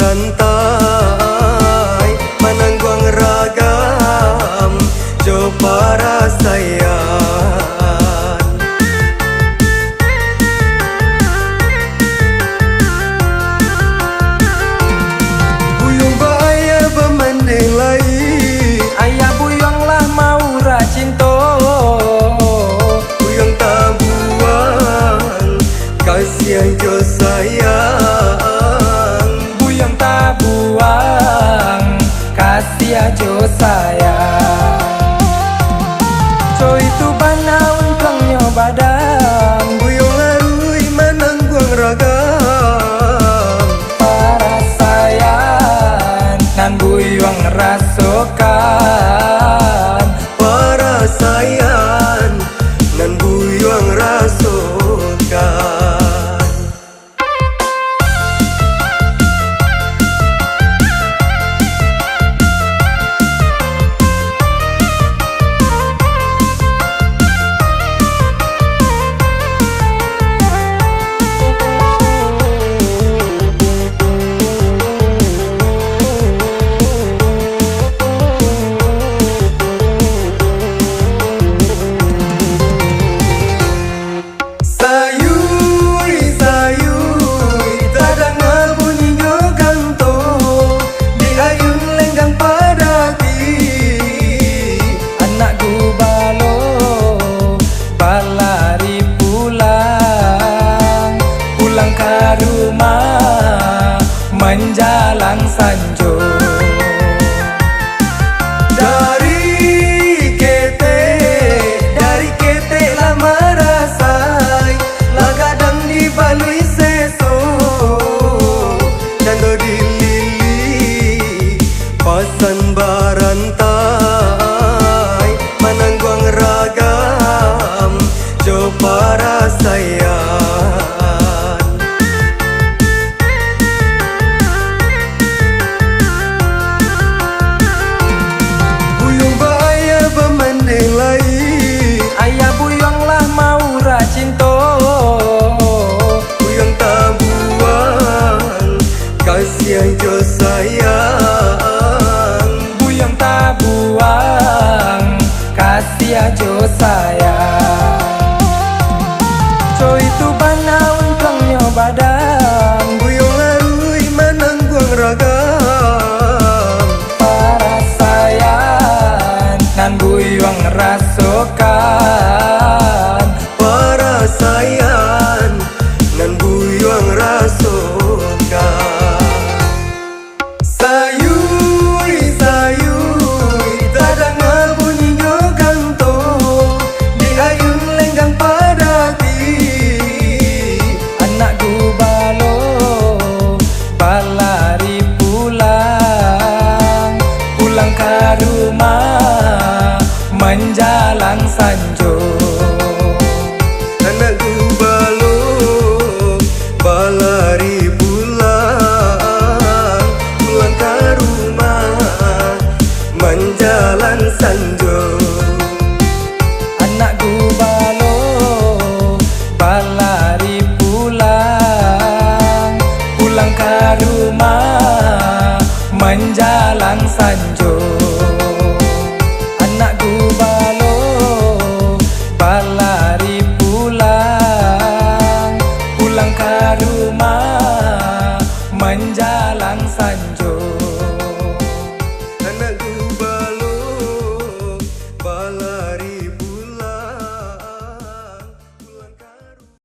rantai menangguang ragam jo para sayang. Buyung bahaya bermanding lain, ayah buyung lah mau racinto. buyung tak buang kasihan jo sayang. Buyung tak buang kasihan jo sayang. Co itu banaun plangnya badan, Buyung larui menangguang ragam para sayang nan buyung rasokan. para sayang nan buyung rasokan. Rumah menjalang sanjo Dari kete lama rasai lagadang di balui seso dan di lili pasan barantai menangguang ragam jo para sayang. ayah buyung lah mau racinto. Buyung tak buang kasihan jo sayang. Buyung tak buang kasihan jo sayang. Co itu banaun plangnya badan, Buyung larui menangguang ragam para sayang nan buyung rasokan. para sayang nan buyung rasokan. Sayui tadang bunyinya ganto di ayun lenggang padati. Anak gubalo balari pulang, pulang ke rumah menjalang sanjo. Anak gubalo balari pulang, pulang ke rumah menjalang sanjo. Anak gubalo balari pulang, pulang ke rumah menjalang sanjo.